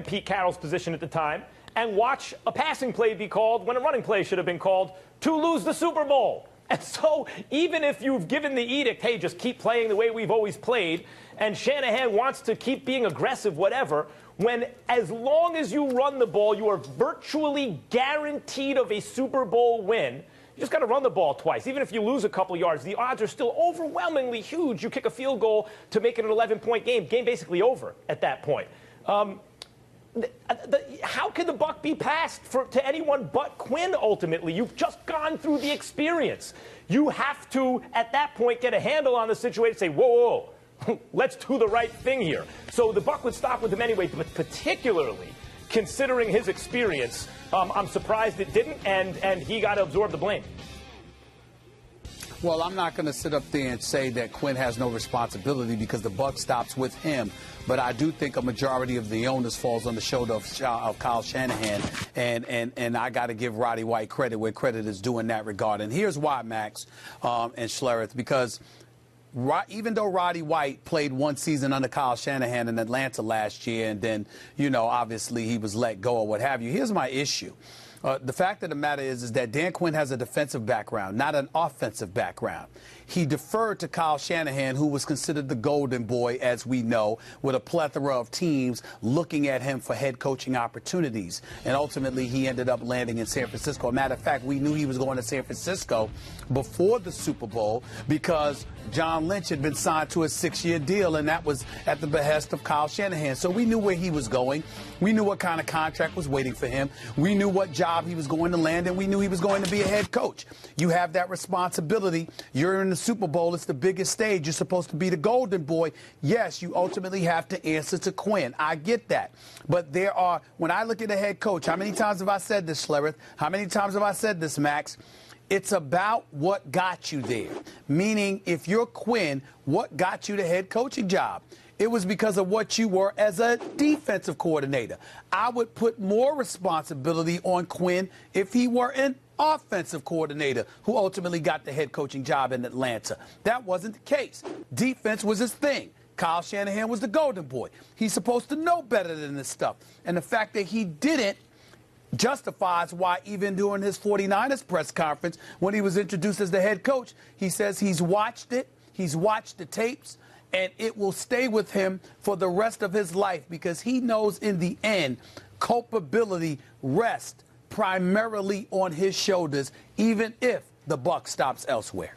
Pete Carroll's position at the time and watch a passing play be called when a running play should have been called to lose the Super Bowl. And so even if you've given the edict, hey, just keep playing the way we've always played, and Shanahan wants to keep being aggressive, whatever, when as long as you run the ball, you are virtually guaranteed of a Super Bowl win. You just got to run the ball twice. Even if you lose a couple yards, the odds are still overwhelmingly huge. You kick a field goal to make it an 11-point game. Game basically over at that point. How can the buck be passed to anyone but Quinn ultimately? You've just gone through the experience. You have to, at that point, get a handle on the situation and say, whoa, let's do the right thing here. So the buck would stop with him anyway, but particularly considering his experience, I'm surprised it didn't, and he got to absorb the blame. Well, I'm not going to sit up there and say that Quinn has no responsibility because the buck stops with him. But I do think a majority of the onus falls on the shoulder of Kyle Shanahan. And I got to give Roddy White credit where credit is due in that regard. And here's why, Max and Schlereth, because even though Roddy White played one season under Kyle Shanahan in Atlanta last year, and then, obviously he was let go or what have you, here's my issue. The fact of the matter is that Dan Quinn has a defensive background, not an offensive background. He deferred to Kyle Shanahan, who was considered the golden boy, as we know, with a plethora of teams looking at him for head coaching opportunities. And ultimately, he ended up landing in San Francisco. As a matter of fact, we knew he was going to San Francisco before the Super Bowl because John Lynch had been signed to a 6-year deal, and that was at the behest of Kyle Shanahan. So we knew where he was going. We knew what kind of contract was waiting for him. We knew what job he was going to land, and we knew he was going to be a head coach. You have that responsibility. You're in the Super Bowl. It's the biggest stage. You're supposed to be the golden boy. Yes, you ultimately have to answer to Quinn. I get that. But when I look at a head coach, how many times have I said this, Schlereth? How many times have I said this, Max? It's about what got you there. Meaning, if you're Quinn, what got you the head coaching job? It was because of what you were as a defensive coordinator. I would put more responsibility on Quinn if he were an offensive coordinator who ultimately got the head coaching job in Atlanta. That wasn't the case. Defense was his thing. Kyle Shanahan was the golden boy. He's supposed to know better than this stuff. And the fact that he didn't justifies why even during his 49ers press conference, when he was introduced as the head coach, he says he's watched it, he's watched the tapes, and it will stay with him for the rest of his life because he knows in the end culpability rests primarily on his shoulders, even if the buck stops elsewhere.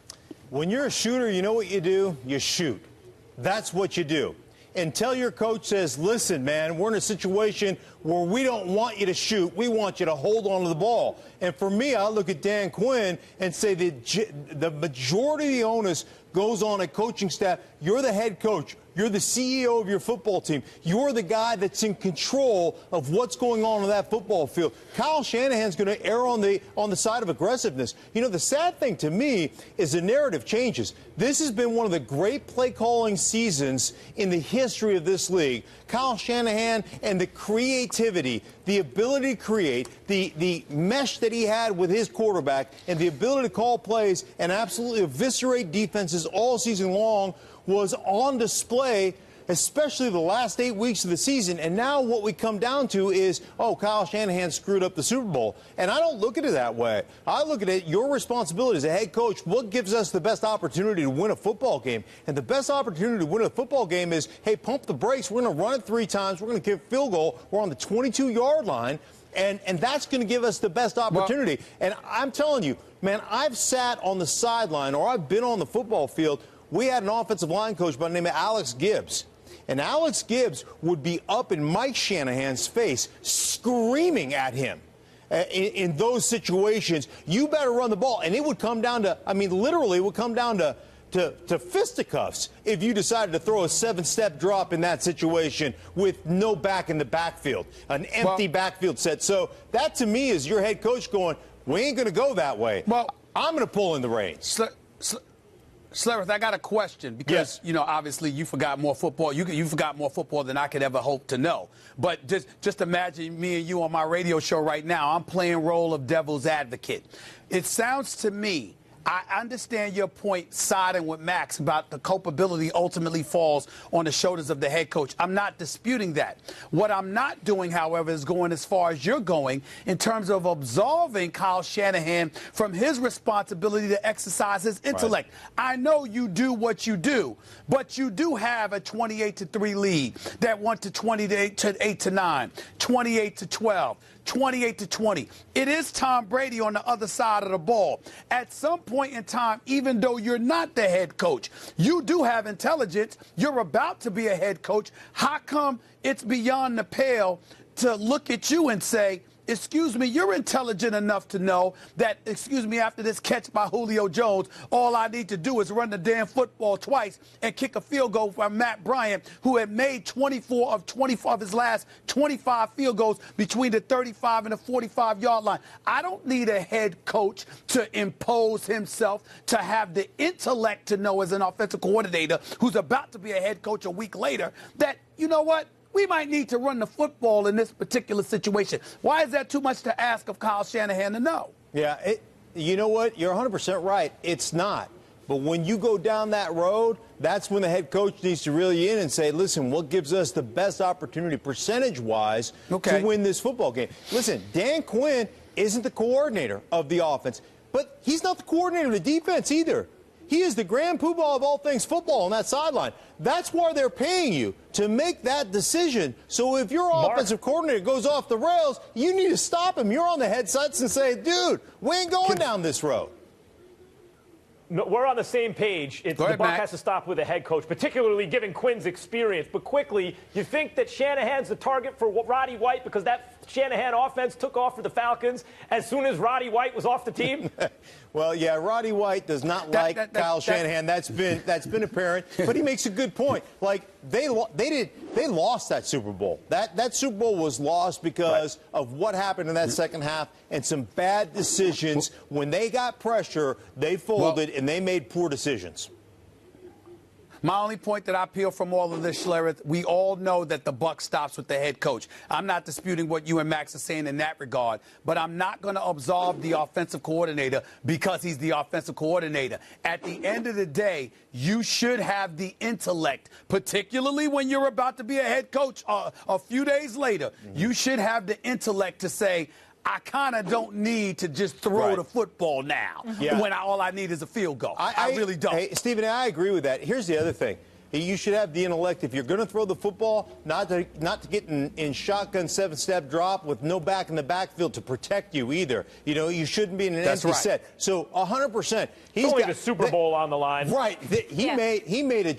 When you're a shooter, you know what you do? You shoot. That's what you do. Until your coach says, listen, man, we're in a situation where we don't want you to shoot. We want you to hold on to the ball. And for me, I look at Dan Quinn and say that the majority of the onus goes on a coaching staff. You're the head coach. You're the CEO of your football team. You're the guy that's in control of what's going on that football field. Kyle Shanahan's going to err on the side of aggressiveness. The sad thing to me is the narrative changes. This has been one of the great play calling seasons in the history of this league. Kyle Shanahan and the creativity, the ability to create, the mesh that he had with his quarterback, and the ability to call plays and absolutely eviscerate defenses all season long was on display, especially the last 8 weeks of the season. And now what we come down to is, Kyle Shanahan screwed up the Super Bowl. And I don't look at it that way. I look at it, your responsibility as a head coach, what gives us the best opportunity to win a football game? And the best opportunity to win a football game is, hey, pump the brakes. We're going to run it 3 times. We're going to kick a field goal. We're on the 22-yard line. And that's going to give us the best opportunity. And I'm telling you, man, I've sat on the sideline or I've been on the football field. We had an offensive line coach by the name of Alex Gibbs. And Alex Gibbs would be up in Mike Shanahan's face screaming at him in those situations. You better run the ball. And it would come down to, literally it would come down to fisticuffs if you decided to throw a 7-step drop in that situation with no back in the backfield, an empty backfield set. So that to me is your head coach going, we ain't going to go that way. Well, I'm going to pull in the reins. Schlereth, I got a question because, obviously you forgot more football. You forgot more football than I could ever hope to know. But just imagine me and you on my radio show right now. I'm playing role of devil's advocate. It sounds to me I understand your point siding with Max about the culpability ultimately falls on the shoulders of the head coach. I'm not disputing that. What I'm not doing, however, is going as far as you're going in terms of absolving Kyle Shanahan from his responsibility to exercise his intellect. Right. I know you do what you do, but you do have a 28-3 lead that went to 28-9, 28-12. 28-20. It is Tom Brady on the other side of the ball. At some point in time, even though you're not the head coach, you do have intelligence. You're about to be a head coach. How come it's beyond the pale to look at you and say, excuse me, you're intelligent enough to know that, excuse me, after this catch by Julio Jones, all I need to do is run the damn football twice and kick a field goal from Matt Bryant, who had made 24 of his last 25 field goals between the 35 and the 45-yard line. I don't need a head coach to impose himself, to have the intellect to know as an offensive coordinator who's about to be a head coach a week later that, you know what, we might need to run the football in this particular situation. Why is that too much to ask of Kyle Shanahan to know? Yeah, you know what? You're 100% right. It's not. But when you go down that road, that's when the head coach needs to reel you in and say, listen, what gives us the best opportunity percentage-wise to win this football game? Listen, Dan Quinn isn't the coordinator of the offense, but he's not the coordinator of the defense either. He is the grand poobah of all things football on that sideline. That's why they're paying you, to make that decision. So if your offensive coordinator goes off the rails, you need to stop him. You're on the headsets and say, dude, we ain't going down this road. No, we're on the same page. The buck has to stop with the head coach, particularly given Quinn's experience. But quickly, you think that Shanahan's the target for Roddy White because that Shanahan offense took off for the Falcons as soon as Roddy White was off the team? Well, yeah, Roddy White does not like Kyle Shanahan. That's been apparent. But he makes a good point. Like they lost that Super Bowl. That Super Bowl was lost because of what happened in that second half and some bad decisions. When they got pressure, they folded and they made poor decisions. My only point that I peel from all of this, Schlereth, we all know that the buck stops with the head coach. I'm not disputing what you and Max are saying in that regard, but I'm not going to absolve the offensive coordinator because he's the offensive coordinator. At the end of the day, you should have the intellect, particularly when you're about to be a head coach a few days later. You should have the intellect to say, I kind of don't need to just throw the football now when all I need is a field goal. I really don't. Hey, Stephen, I agree with that. Here's the other thing. You should have the intellect, if you're going to throw the football, not to get in shotgun 7-step drop with no back in the backfield to protect you either. You know, you shouldn't be in an empty set. So 100%. He's only the Super Bowl on the line. Right. He made a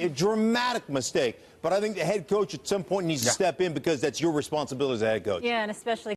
dramatic mistake. But I think the head coach at some point needs to step in because that's your responsibility as a head coach. Yeah, and especially